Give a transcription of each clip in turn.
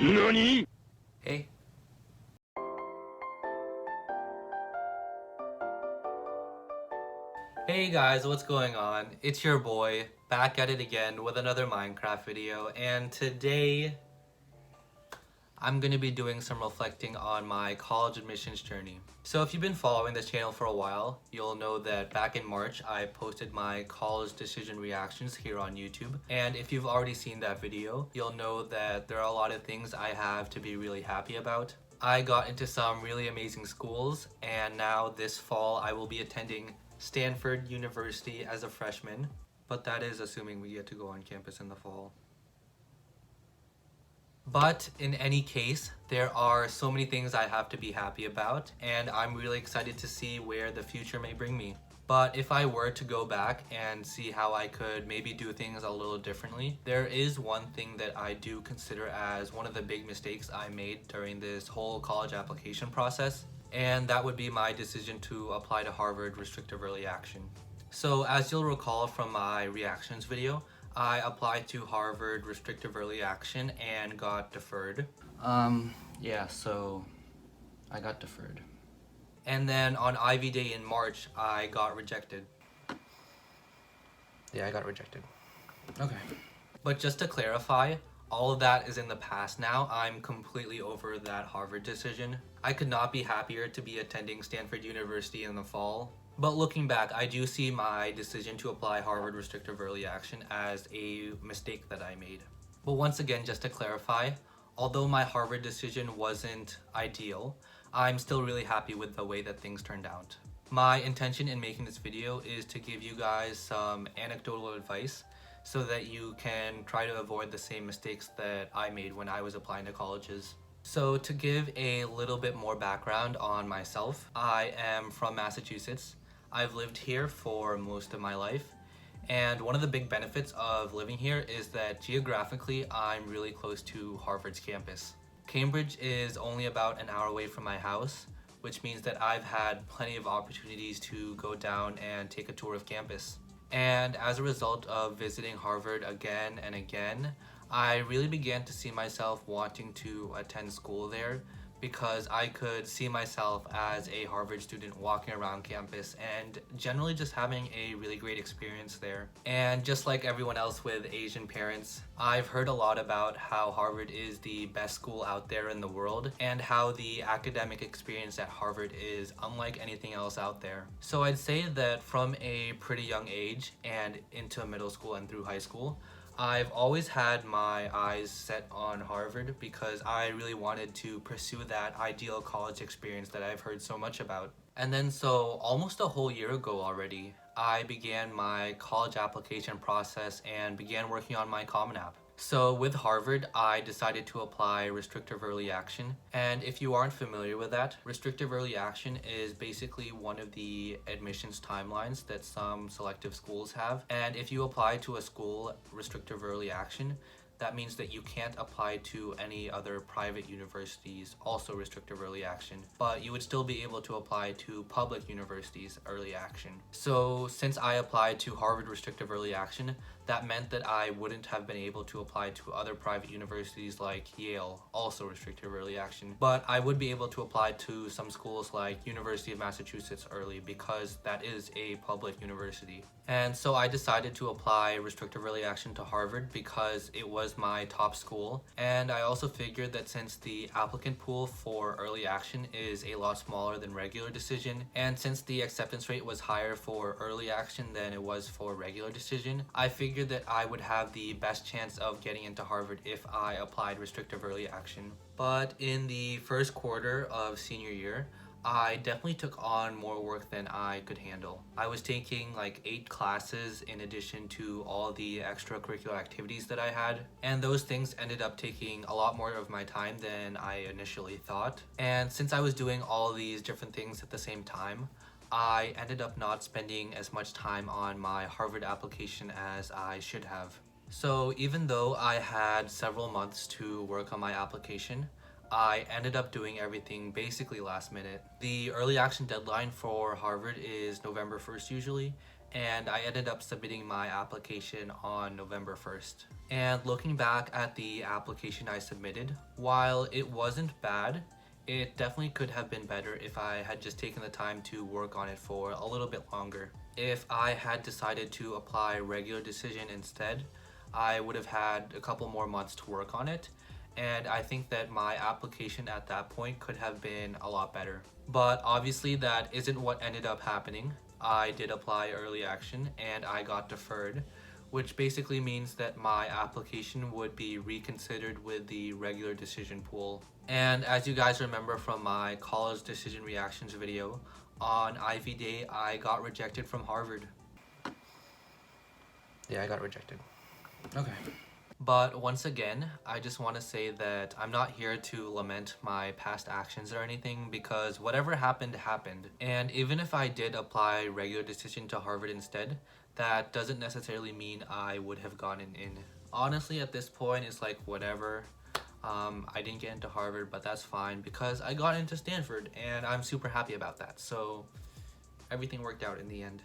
NANI?! Hey. Hey guys, what's going on? It's your boy, back at it again with another Minecraft video, and today I'm going to be doing some reflecting on my college admissions journey. So if you've been following this channel for a while, you'll know that back in March I posted my college decision reactions here on YouTube. And if you've already seen that video, you'll know that there are a lot of things I have to be really happy about. I got into some really amazing schools, and now this fall I will be attending Stanford University as a freshman. But that is assuming we get to go on campus in the fall. But in any case, there are so many things I have to be happy about, and I'm really excited to see where the future may bring me. But if I were to go back and see how I could maybe do things a little differently, there is one thing that I do consider as one of the big mistakes I made during this whole college application process, and that would be my decision to apply to Harvard Restrictive Early Action. So as you'll recall from my reactions video, I applied to Harvard Restrictive Early Action and got deferred. Yeah, so I got deferred. And then on Ivy Day in March, I got rejected. Yeah, I got rejected. Okay. But just to clarify, all of that is in the past now. I'm completely over that Harvard decision. I could not be happier to be attending Stanford University in the fall. But looking back, I do see my decision to apply Harvard Restrictive Early Action as a mistake that I made. But once again, just to clarify, although my Harvard decision wasn't ideal, I'm still really happy with the way that things turned out. My intention in making this video is to give you guys some anecdotal advice so that you can try to avoid the same mistakes that I made when I was applying to colleges. So to give a little bit more background on myself, I am from Massachusetts. I've lived here for most of my life, and one of the big benefits of living here is that geographically I'm really close to Harvard's campus. Cambridge is only about an hour away from my house, which means that I've had plenty of opportunities to go down and take a tour of campus. And as a result of visiting Harvard again and again, I really began to see myself wanting to attend school there, because I could see myself as a Harvard student walking around campus and generally just having a really great experience there. And just like everyone else with Asian parents, I've heard a lot about how Harvard is the best school out there in the world and how the academic experience at Harvard is unlike anything else out there. So I'd say that from a pretty young age and into middle school and through high school, I've always had my eyes set on Harvard because I really wanted to pursue that ideal college experience that I've heard so much about. And then so almost a whole year ago already, I began my college application process and began working on my Common App. So with Harvard, I decided to apply Restrictive Early Action. And if you aren't familiar with that, Restrictive Early Action is basically one of the admissions timelines that some selective schools have. And if you apply to a school Restrictive Early Action, that means that you can't apply to any other private universities also Restrictive Early Action, but you would still be able to apply to public universities Early Action. So since I applied to Harvard Restrictive Early Action, that meant that I wouldn't have been able to apply to other private universities like Yale, also Restrictive Early Action, but I would be able to apply to some schools like University of Massachusetts early because that is a public university. And so I decided to apply Restrictive Early Action to Harvard because it was my top school, and I also figured that since the applicant pool for Early Action is a lot smaller than regular decision, and since the acceptance rate was higher for Early Action than it was for regular decision, I figured that I would have the best chance of getting into Harvard if I applied Restrictive Early Action. But in the first quarter of senior year, I definitely took on more work than I could handle. I was taking like 8 classes in addition to all the extracurricular activities that I had, and those things ended up taking a lot more of my time than I initially thought. And since I was doing all these different things at the same time, I ended up not spending as much time on my Harvard application as I should have. So even though I had several months to work on my application, I ended up doing everything basically last minute. The early action deadline for Harvard is November 1st usually, and I ended up submitting my application on November 1st. And looking back at the application I submitted, while it wasn't bad, it definitely could have been better if I had just taken the time to work on it for a little bit longer. If I had decided to apply regular decision instead, I would have had a couple more months to work on it, and I think that my application at that point could have been a lot better. But obviously that isn't what ended up happening. I did apply early action and I got deferred, which basically means that my application would be reconsidered with the regular decision pool. And as you guys remember from my college decision reactions video, on Ivy Day I got rejected from Harvard. Yeah, I got rejected. Okay. But once again, I just want to say that I'm not here to lament my past actions or anything, because whatever happened, happened. And even if I did apply regular decision to Harvard instead, that doesn't necessarily mean I would have gotten in. Honestly, at this point, it's like whatever. I didn't get into Harvard, but that's fine because I got into Stanford and I'm super happy about that. So everything worked out in the end.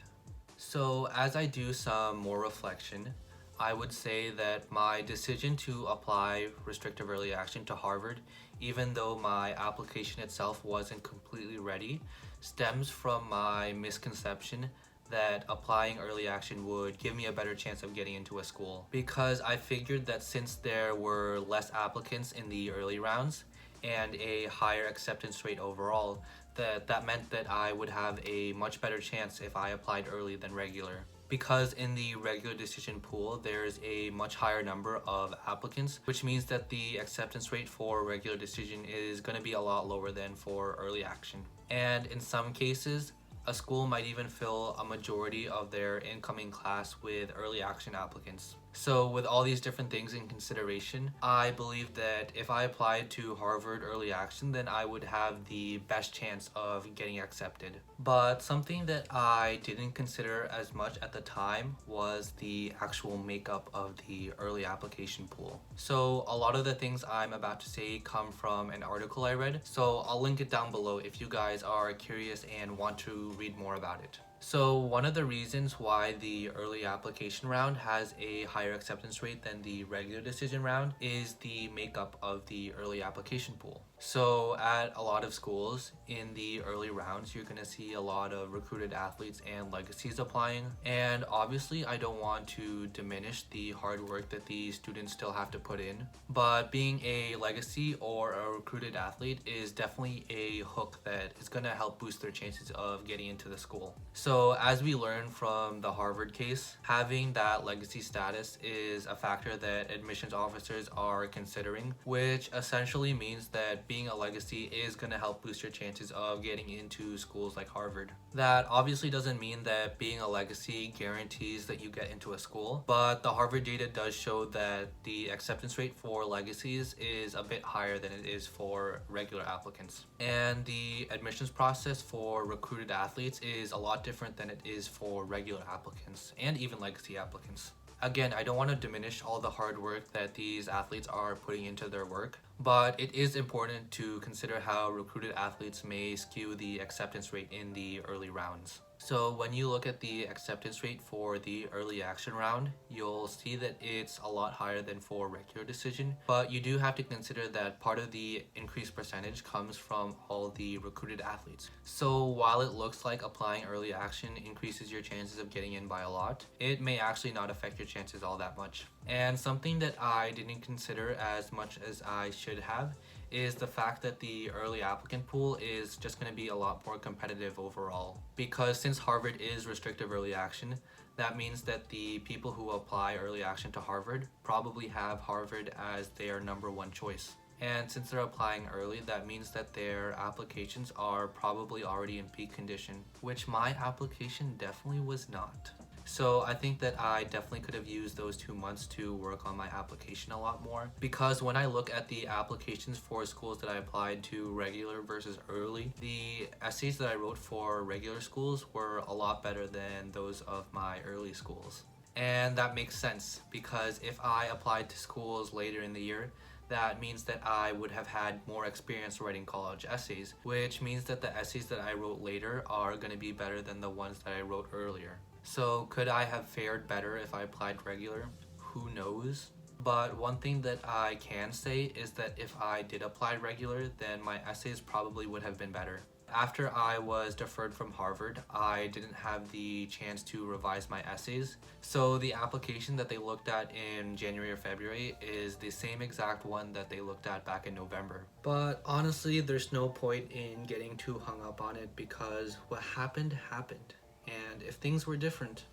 So as I do some more reflection, I would say that my decision to apply restrictive early action to Harvard, even though my application itself wasn't completely ready, stems from my misconception that applying early action would give me a better chance of getting into a school. Because I figured that since there were less applicants in the early rounds and a higher acceptance rate overall, that meant that I would have a much better chance if I applied early than regular. Because in the regular decision pool, there's a much higher number of applicants, which means that the acceptance rate for regular decision is going to be a lot lower than for early action. And in some cases, a school might even fill a majority of their incoming class with early action applicants. So with all these different things in consideration, I believe that if I applied to Harvard early action, then I would have the best chance of getting accepted. But something that I didn't consider as much at the time was the actual makeup of the early application pool. So a lot of the things I'm about to say come from an article I read, so I'll link it down below if you guys are curious and want to read more about it. So one of the reasons why the early application round has a higher acceptance rate than the regular decision round is the makeup of the early application pool. So at a lot of schools in the early rounds, you're going to see a lot of recruited athletes and legacies applying. And obviously I don't want to diminish the hard work that these students still have to put in, but being a legacy or a recruited athlete is definitely a hook that is going to help boost their chances of getting into the school. So as we learned from the Harvard case, having that legacy status is a factor that admissions officers are considering, which essentially means that being a legacy is going to help boost your chances of getting into schools like Harvard. That obviously doesn't mean that being a legacy guarantees that you get into a school, but the Harvard data does show that the acceptance rate for legacies is a bit higher than it is for regular applicants. And the admissions process for recruited athletes is a lot different than it is for regular applicants and even legacy applicants. Again, I don't want to diminish all the hard work that these athletes are putting into their work, but it is important to consider how recruited athletes may skew the acceptance rate in the early rounds. So when you look at the acceptance rate for the early action round, you'll see that it's a lot higher than for regular decision, but you do have to consider that part of the increased percentage comes from all the recruited athletes. So while it looks like applying early action increases your chances of getting in by a lot, it may actually not affect your chances all that much. And something that I didn't consider as much as I should have is the fact that the early applicant pool is just going to be a lot more competitive overall. Because since Harvard is restrictive early action, that means that the people who apply early action to Harvard probably have Harvard as their number one choice. And since they're applying early, that means that their applications are probably already in peak condition, which my application definitely was not. So I think that I definitely could have used those 2 months to work on my application a lot more, because when I look at the applications for schools that I applied to regular versus early, the essays that I wrote for regular schools were a lot better than those of my early schools. And that makes sense, because if I applied to schools later in the year, that means that I would have had more experience writing college essays, which means that the essays that I wrote later are going to be better than the ones that I wrote earlier. So could I have fared better if I applied regular? Who knows? But one thing that I can say is that if I did apply regular, then my essays probably would have been better. After I was deferred from Harvard, I didn't have the chance to revise my essays. So the application that they looked at in January or February is the same exact one that they looked at back in November. But honestly, there's no point in getting too hung up on it because what happened, happened. And if things were different,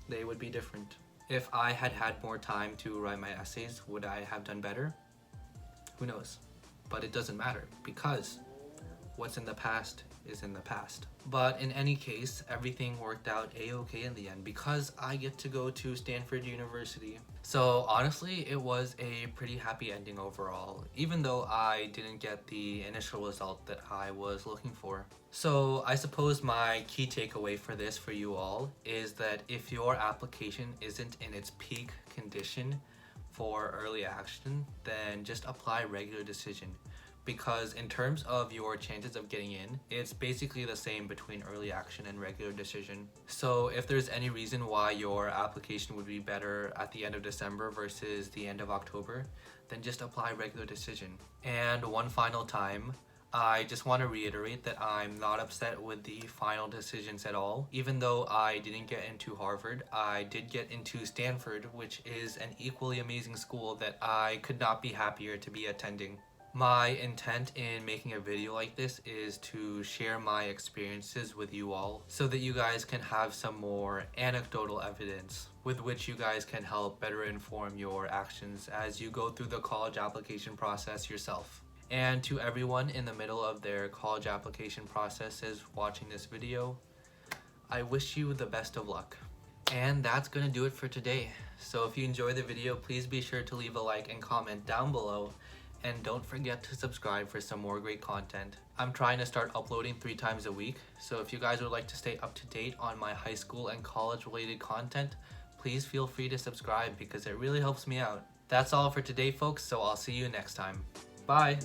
they would be different. If I had had more time to write my essays, would I have done better? Who knows? But it doesn't matter because what's in the past is in the past. But in any case, everything worked out a-okay in the end because I get to go to Stanford University. So honestly, it was a pretty happy ending overall, even though I didn't get the initial result that I was looking for. So I suppose my key takeaway for this for you all is that if your application isn't in its peak condition for early action, then just apply regular decision. Because in terms of your chances of getting in, it's basically the same between early action and regular decision. So if there's any reason why your application would be better at the end of December versus the end of October, then just apply regular decision. And one final time, I just want to reiterate that I'm not upset with the final decisions at all. Even though I didn't get into Harvard, I did get into Stanford, which is an equally amazing school that I could not be happier to be attending. My intent in making a video like this is to share my experiences with you all so that you guys can have some more anecdotal evidence with which you guys can help better inform your actions as you go through the college application process yourself. And to everyone in the middle of their college application processes watching this video, I wish you the best of luck. And that's gonna do it for today. So if you enjoyed the video, please be sure to leave a like and comment down below. And don't forget to subscribe for some more great content. I'm trying to start uploading 3 times a week, so if you guys would like to stay up to date on my high school and college related content, please feel free to subscribe because it really helps me out. That's all for today, folks, so I'll see you next time. Bye!